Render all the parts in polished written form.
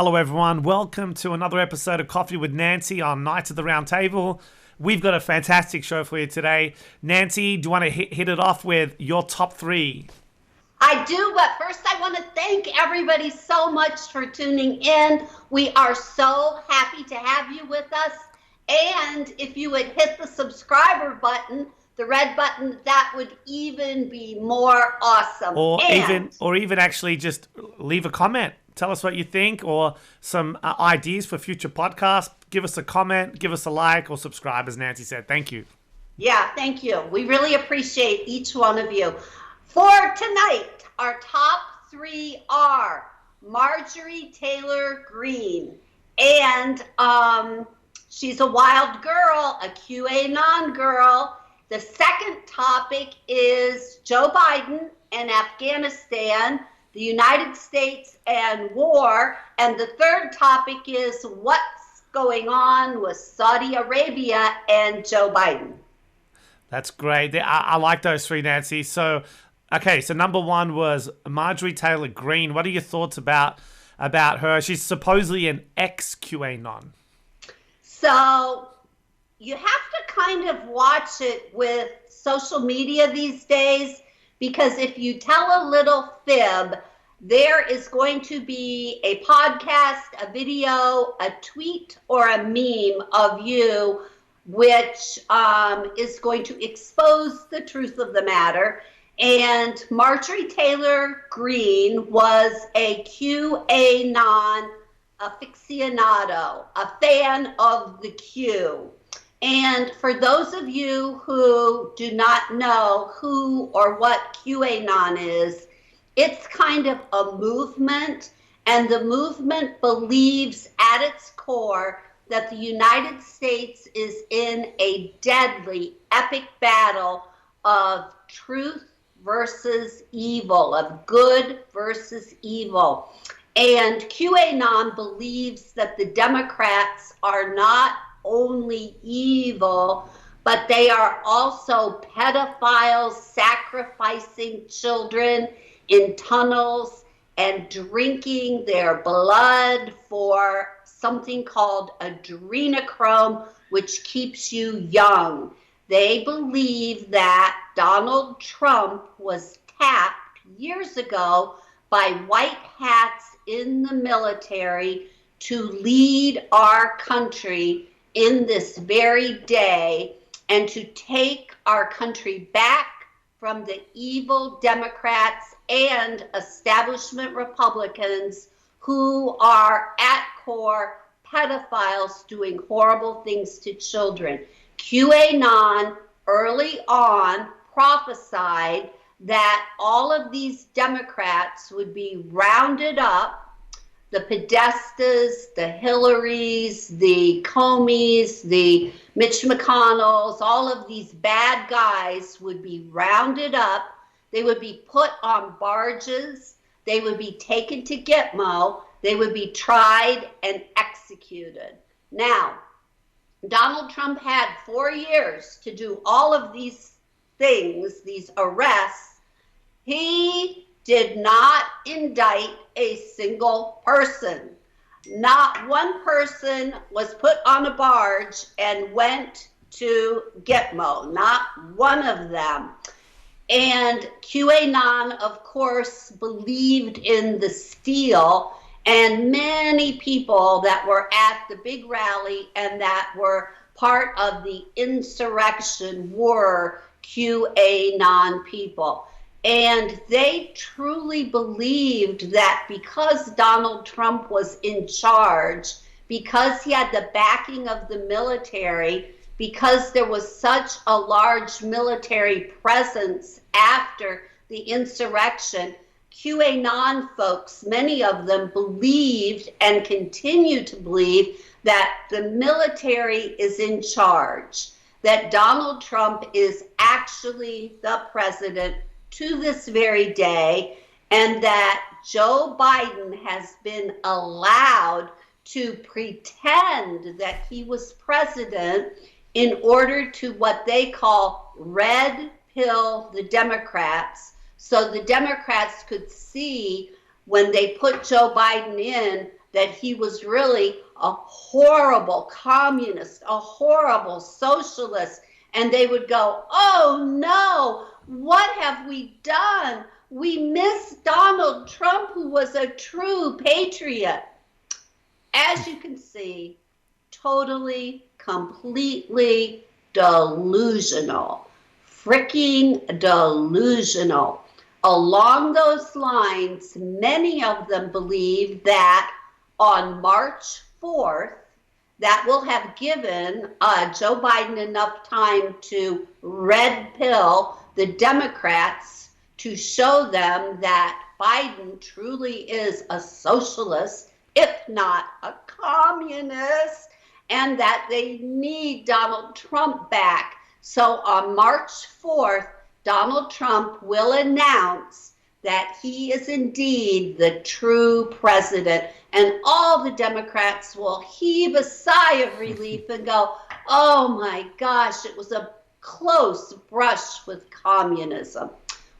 Hello, everyone. Welcome to another episode of Coffee with Nancy on Knights of the Round Table. We've got a fantastic show for you today. Nancy, do you want to hit it off with your top three? I do, but first I want to thank everybody so much for tuning in. We are so happy to have you with us. And if you would hit the subscriber button, the red button, that would even be more awesome. Or even actually just leave a comment. Tell us what you think or some ideas for future podcasts. Give us a comment, give us a like, or subscribe, as Nancy said. Thank you. Yeah, thank you. We really appreciate each one of you. For tonight, our top three are Marjorie Taylor Greene. And she's a wild girl, a QAnon girl. The second topic is Joe Biden and Afghanistan, the United States and war. And the third topic is what's going on with Saudi Arabia and Joe Biden. That's great. I like those three, Nancy. So number one was Marjorie Taylor Greene. What are your thoughts about her? She's supposedly an ex-QAnon. So you have to kind of watch it with social media these days, because if you tell a little fib, there is going to be a podcast, a video, a tweet, or a meme of you, which is going to expose the truth of the matter. And Marjorie Taylor Greene was a QAnon aficionado, a fan of the Q. And for those of you who do not know who or what QAnon is, it's kind of a movement, and the movement believes at its core that the United States is in a deadly, epic battle of truth versus evil, of good versus evil. And QAnon believes that the Democrats are not only evil, but they are also pedophiles sacrificing children in tunnels and drinking their blood for something called adrenochrome, which keeps you young. They believe that Donald Trump was tapped years ago by white hats in the military to lead our country in this very day and to take our country back from the evil Democrats and establishment Republicans who are at core pedophiles doing horrible things to children. QAnon early on prophesied that all of these Democrats would be rounded up, the Podestas, the Hillarys, the Comeys, the Mitch McConnells, all of these bad guys would be rounded up. They would be put on barges. They would be taken to Gitmo. They would be tried and executed. Now, Donald Trump had 4 years to do all of these things, these arrests. He did not indict a single person. Not one person was put on a barge and went to Gitmo, not one of them. And QAnon, of course, believed in the steal, and many people that were at the big rally and that were part of the insurrection were QAnon people. And they truly believed that because Donald Trump was in charge, because he had the backing of the military, because there was such a large military presence after the insurrection, QAnon folks, many of them believed and continue to believe that the military is in charge, that Donald Trump is actually the president to this very day, and that Joe Biden has been allowed to pretend that he was president in order to what they call red pill the Democrats, so the Democrats could see when they put Joe Biden in that he was really a horrible communist, a horrible socialist. And they would go, oh no, what have we done? We miss Donald Trump, who was a true patriot. As you can see, totally, completely delusional. Freaking delusional. Along those lines, many of them believe that on March 4th, that will have given Joe Biden enough time to red pill the Democrats to show them that Biden truly is a socialist, if not a communist, and that they need Donald Trump back. So on March 4th, Donald Trump will announce that he is indeed the true president. And all the Democrats will heave a sigh of relief and go, oh my gosh, it was a close brush with communism.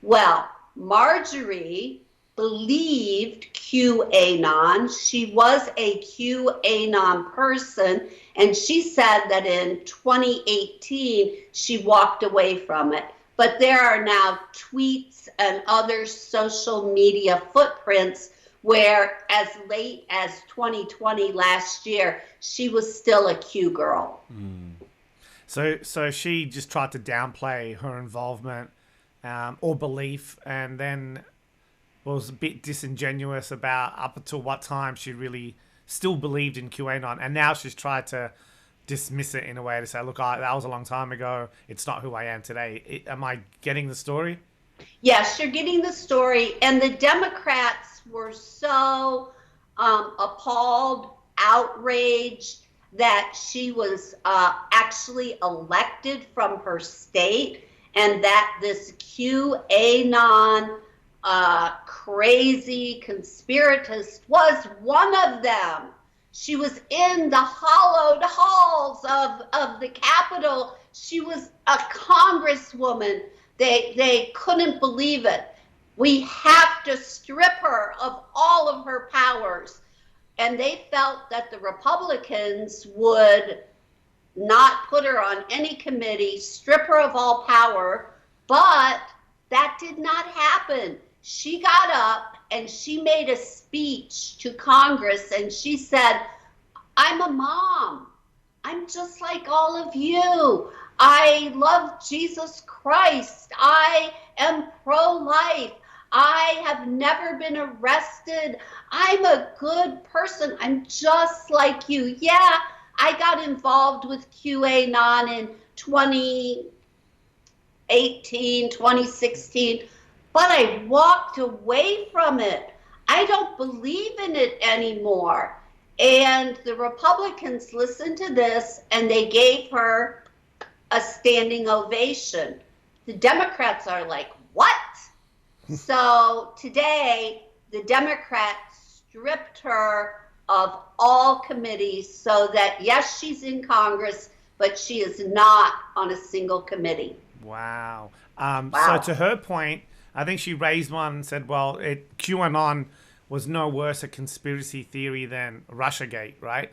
Well, Marjorie believed QAnon. She was a QAnon person, and she said that in 2018 she walked away from it. But there are now tweets and other social media footprints where as late as 2020 last year, she was still a Q girl. So she just tried to downplay her involvement or belief, and then was a bit disingenuous about up until what time she really still believed in QAnon, and now she's tried to dismiss it in a way to say, look, that was a long time ago. It's not who I am today. Am I getting the story? Yes, you're getting the story. And the Democrats were so appalled, outraged that she was actually elected from her state, and that this QAnon crazy conspiratist was one of them. She was in the hollowed halls of the Capitol. She was a congresswoman. They couldn't believe it. We have to strip her of all of her powers. And they felt that the Republicans would not put her on any committee, strip her of all power, but that did not happen. She got up and she made a speech to Congress, and she said, I'm a mom. I'm just like all of you. I love Jesus Christ. I am pro-life. I have never been arrested. I'm a good person. I'm just like you. Yeah, I got involved with QAnon in 2018, 2016, but I walked away from it. I don't believe in it anymore. And the Republicans listened to this and they gave her a standing ovation. The Democrats are like, what? So today, the Democrats stripped her of all committees so that, yes, she's in Congress, but she is not on a single committee. Wow. So to her point, I think she raised one and said, well, QAnon was no worse a conspiracy theory than Russiagate, right?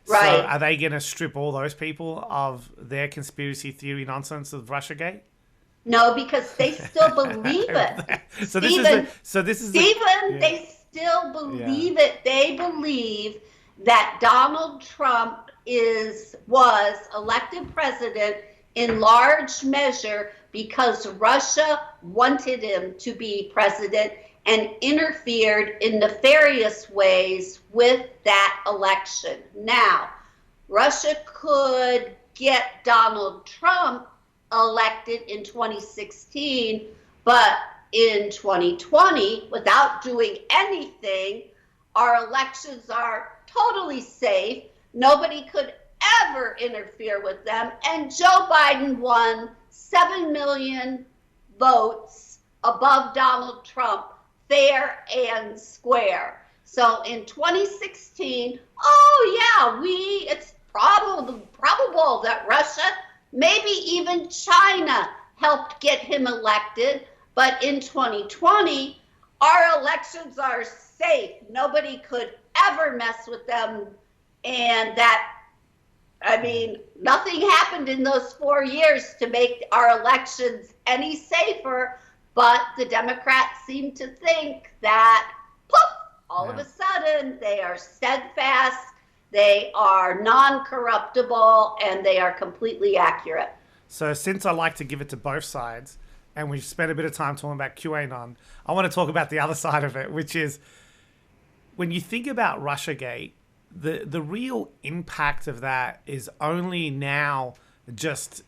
Right. So are they going to strip all those people of their conspiracy theory nonsense of Russiagate? No, because they still believe it. They still believe it. They believe that Donald Trump was elected president in large measure because Russia wanted him to be president and interfered in nefarious ways with that election. Now, Russia could get Donald Trump elected in 2016, but in 2020, without doing anything, our elections are totally safe. Nobody could ever interfere with them. And Joe Biden won 7 million votes above Donald Trump, fair and square. So in 2016, it's probable that Russia, maybe even China, helped get him elected. But in 2020, our elections are safe. Nobody could ever mess with them. And that, I mean, nothing happened in those 4 years to make our elections any safer, but the Democrats seem to think that, poof, all of a sudden they are steadfast, they are non-corruptible, and they are completely accurate. So since I like to give it to both sides, and we've spent a bit of time talking about QAnon, I want to talk about the other side of it, which is when you think about Russiagate, the real impact of that is only now just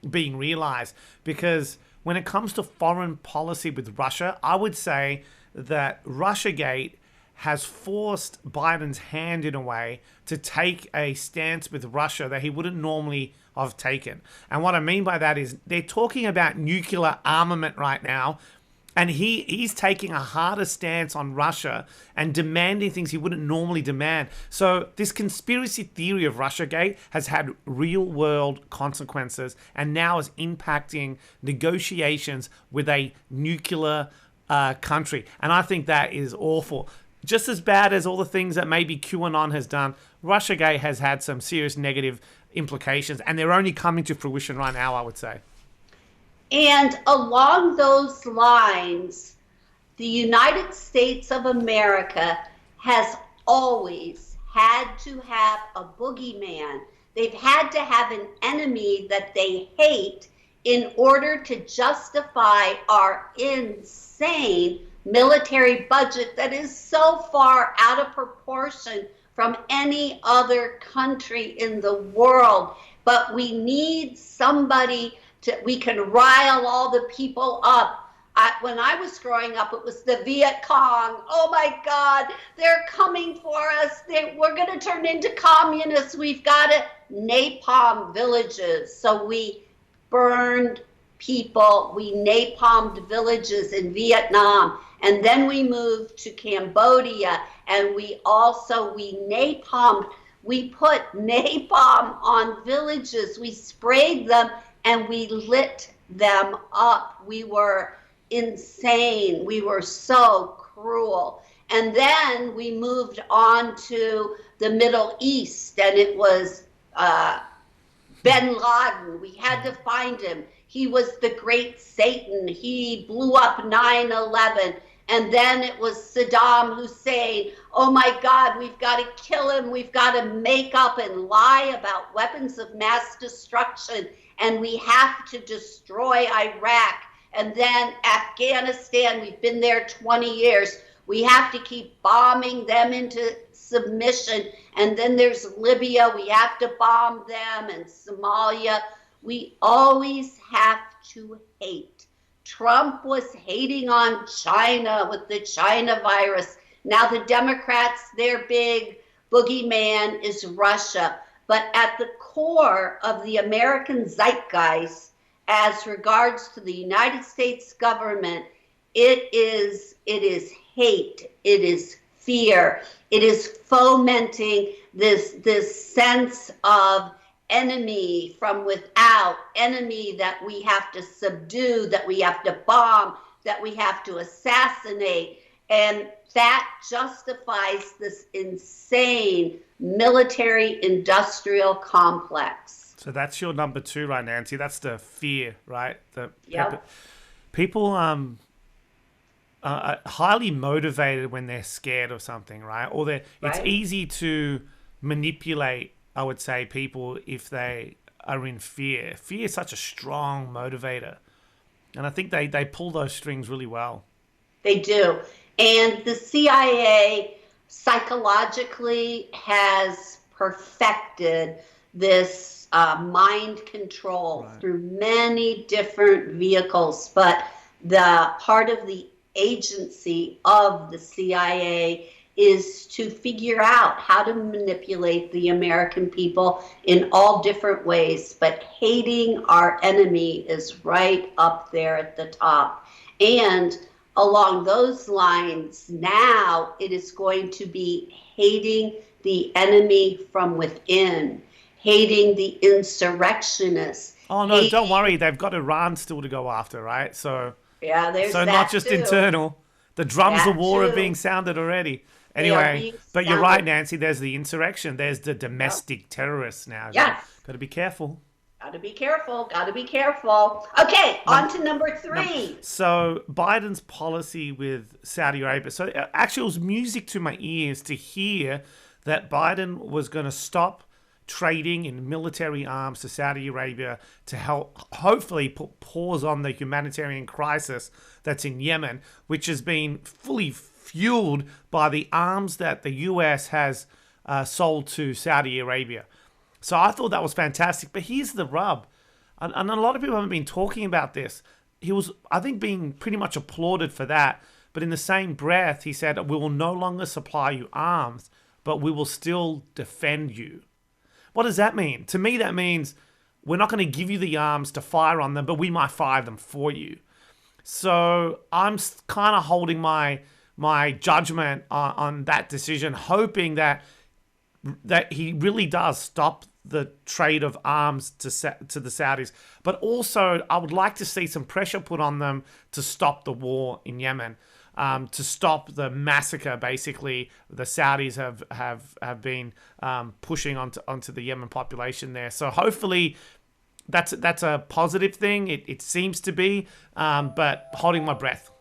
being realized. Because when it comes to foreign policy with Russia, I would say that Russiagate has forced Biden's hand in a way to take a stance with Russia that he wouldn't normally have taken. And what I mean by that is they're talking about nuclear armament right now, and he's taking a harder stance on Russia and demanding things he wouldn't normally demand. So this conspiracy theory of Russiagate has had real world consequences and now is impacting negotiations with a nuclear country. And I think that is awful. Just as bad as all the things that maybe QAnon has done, Russiagate has had some serious negative implications, and they're only coming to fruition right now, I would say. And along those lines, the United States of America has always had to have a boogeyman. They've had to have an enemy that they hate in order to justify our insane military budget that is so far out of proportion from any other country in the world. But we need somebody we can rile all the people up. When I was growing up, it was the Viet Cong. Oh my God, they're coming for us. We're going to turn into communists. We've got to napalm villages. So we burned people. We napalmed villages in Vietnam. And then we moved to Cambodia, and we napalmed. We put napalm on villages. We sprayed them and we lit them up. We were insane. We were so cruel. And then we moved on to the Middle East, and it was bin Laden. We had to find him. He was the great Satan. He blew up 9/11. And then it was Saddam Hussein. Oh my God, we've got to kill him. We've got to make up and lie about weapons of mass destruction. And we have to destroy Iraq. And then Afghanistan, we've been there 20 years. We have to keep bombing them into submission. And then there's Libya, we have to bomb them, and Somalia. We always have to hate. Trump was hating on China with the China virus. Now the Democrats, their big boogeyman is Russia. But at the core of the American zeitgeist, as regards to the United States government, it is hate, it is fear, it is fomenting this sense of enemy from without, enemy that we have to subdue, that we have to bomb, that we have to assassinate. And that justifies this insane military-industrial complex. So that's your number two, right, Nancy? That's the fear, right? Yep. People are highly motivated when they're scared of something, right? Or it's easy to manipulate, I would say, people if they are in fear. Fear is such a strong motivator. And I think they pull those strings really well. They do. And the CIA psychologically has perfected this mind control through many different vehicles. But the part of the agency of the CIA is to figure out how to manipulate the American people in all different ways. But hating our enemy is right up there at the top. And along those lines, now it is going to be hating the enemy from within, hating the insurrectionists. Oh, no, don't worry. They've got Iran still to go after, right? So, yeah, there's so that not just too. internal. The drums That of war too. are being sounded already. They are Anyway, being but you're right, sounded. Nancy. There's the insurrection. There's the Yeah. domestic terrorists now. Yes. Got to be careful. Got to be careful. Got to be careful. Okay, Num- on to number three. So Biden's policy with Saudi Arabia. So actually, it was music to my ears to hear that Biden was going to stop trading in military arms to Saudi Arabia to help, hopefully, put pause on the humanitarian crisis that's in Yemen, which has been fully fueled by the arms that the US has sold to Saudi Arabia. So I thought that was fantastic. But here's the rub. And a lot of people haven't been talking about this. He was, I think, being pretty much applauded for that. But in the same breath, he said, we will no longer supply you arms, but we will still defend you. What does that mean? To me, that means we're not going to give you the arms to fire on them, but we might fire them for you. So I'm kind of holding my judgment on that decision, hoping that he really does stop the trade of arms to the Saudis. But also, I would like to see some pressure put on them to stop the war in Yemen, to stop the massacre. Basically, the Saudis have been pushing onto the Yemen population there. So hopefully, that's a positive thing. It seems to be, but holding my breath.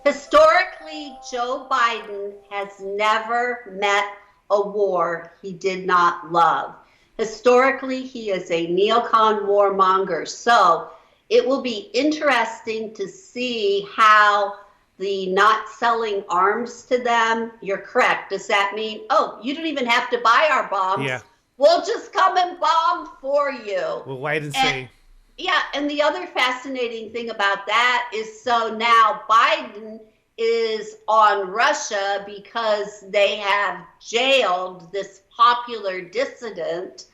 Historically, Joe Biden has never met a war he did not love. Historically, he is a neocon warmonger. So it will be interesting to see how the not selling arms to them, you're correct. Does that mean, oh, you don't even have to buy our bombs? Yeah. We'll just come and bomb for you. We'll wait and see. Yeah, and the other fascinating thing about that is so now Biden is on Russia because they have jailed this popular dissident.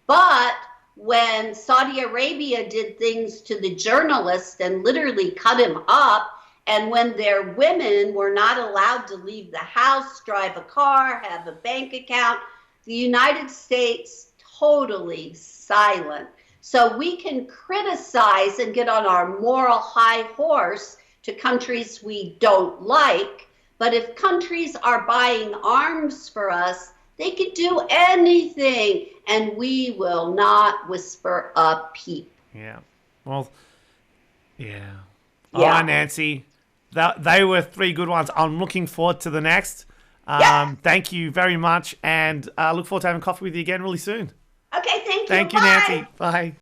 But when Saudi Arabia did things to the journalist and literally cut him up, and when their women were not allowed to leave the house, drive a car, have a bank account, the United States totally silent. So we can criticize and get on our moral high horse to countries we don't like. But if countries are buying arms for us, they could do anything, and we will not whisper a peep. Yeah. Well, yeah. All Yeah. right, Nancy. They were three good ones. I'm looking forward to the next. Yeah. Thank you very much, and look forward to having coffee with you again really soon. Okay, thank you. Thank you, Bye. Nancy. Bye.